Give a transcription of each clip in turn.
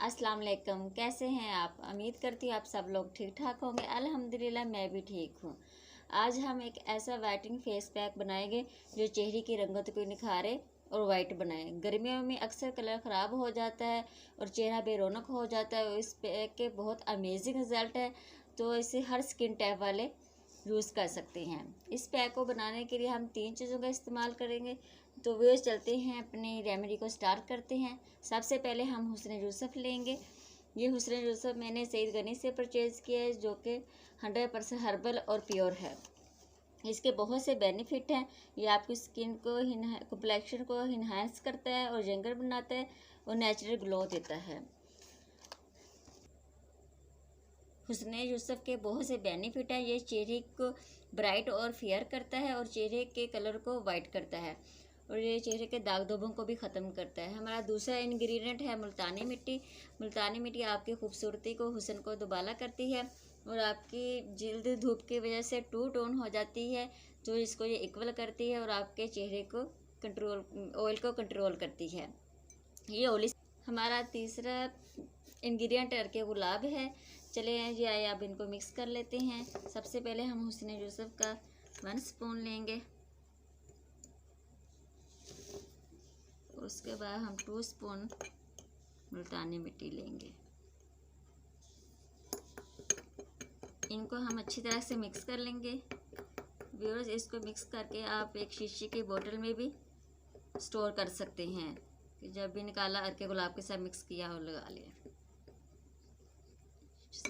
अस्सलाम वालेकुम। कैसे हैं आप? उम्मीद करती हूँ आप सब लोग ठीक ठाक होंगे। अल्हम्दुलिल्लाह मैं भी ठीक हूँ। आज हम एक ऐसा वाइटनिंग फेस पैक बनाएंगे जो चेहरे की रंगत को निखारे और वाइट बनाए। गर्मियों में अक्सर कलर ख़राब हो जाता है और चेहरा बेरौनक हो जाता है। इस पैक के बहुत अमेजिंग रिज़ल्ट है, तो इसे हर स्किन टाइप वाले यूज़ कर सकते हैं। इस पैक को बनाने के लिए हम 3 चीज़ों का इस्तेमाल करेंगे। तो वे चलते हैं, अपनी रेमेडी को स्टार्ट करते हैं। सबसे पहले हम हुस्न यूसुफ लेंगे। ये हुस्न यूसुफ मैंने सईद गनी से परचेज़ किया है, जो कि 100% हर्बल और प्योर है। इसके बहुत से बेनिफिट हैं। ये आपकी स्किन को कम्प्लेक्शन को इन्हांस करता है और यंगर बनाता है और नेचुरल ग्लो देता है। हुस्न यूसुफ के बहुत से बेनिफिट हैं। ये चेहरे को ब्राइट और फेयर करता है और चेहरे के कलर को वाइट करता है और ये चेहरे के दाग धब्बों को भी ख़त्म करता है। हमारा दूसरा इंग्रेडिएंट है मुल्तानी मिट्टी। मुल्तानी मिट्टी आपकी खूबसूरती को, हुस्न को दुबाला करती है और आपकी जिल्द धूप की वजह से टू टोन हो जाती है, तो इसको ये इक्वल करती है और आपके चेहरे को ऑयल को कंट्रोल करती है। ये ऑयली। हमारा तीसरा इंग्रेडिएंट अर्के गुलाब है। चलिए जी आइए अब इनको मिक्स कर लेते हैं। सबसे पहले हम हुस्न यूसुफ का 1 स्पून लेंगे, उसके बाद हम 2 स्पून मुल्तानी मिट्टी लेंगे। इनको हम अच्छी तरह से मिक्स कर लेंगे। व्यूअर्स, इसको मिक्स करके आप एक शीशे की बोतल में भी स्टोर कर सकते हैं कि जब भी निकाला अर्के गुलाब के साथ मिक्स किया और लगा लिया।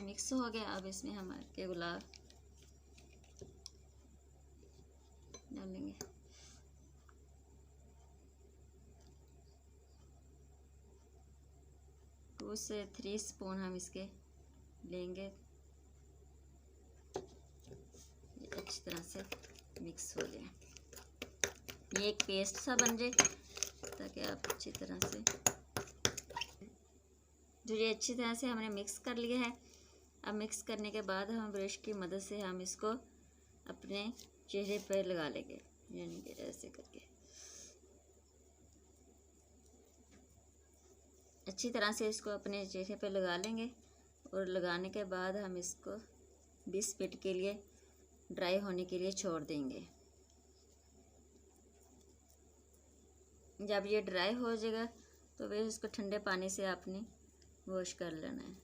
मिक्स हो गया, अब इसमें हम अर्के गुलाब डालेंगे। टू से 3 स्पून हम इसके लेंगे। ये अच्छी तरह से मिक्स हो जाए, ये एक पेस्ट सा बन जाए, ताकि आप अच्छी तरह से ये अच्छी तरह से हमने मिक्स कर लिया है। अब मिक्स करने के बाद हम ब्रश की मदद से हम इसको अपने चेहरे पर लगा लेंगे, यानी कि ऐसे करके अच्छी तरह से इसको अपने चेहरे पे लगा लेंगे। और लगाने के बाद हम इसको 20 मिनट के लिए ड्राई होने के लिए छोड़ देंगे। जब ये ड्राई हो जाएगा तो फिर इसको ठंडे पानी से आपने वॉश कर लेना है।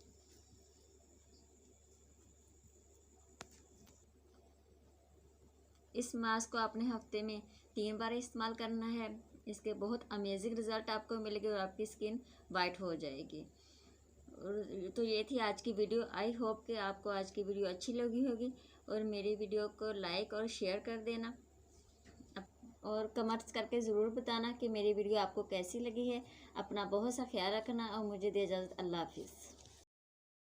इस मास्क को आपने हफ्ते में 3 बार इस्तेमाल करना है। इसके बहुत अमेजिंग रिज़ल्ट आपको मिलेंगे और आपकी स्किन वाइट हो जाएगी। और तो ये थी आज की वीडियो। आई होप कि आपको आज की वीडियो अच्छी लगी होगी और मेरी वीडियो को लाइक और शेयर कर देना और कमेंट्स करके ज़रूर बताना कि मेरी वीडियो आपको कैसी लगी है। अपना बहुत सा ख्याल रखना और मुझे दे इजाज़त। अल्लाह हाफिज़।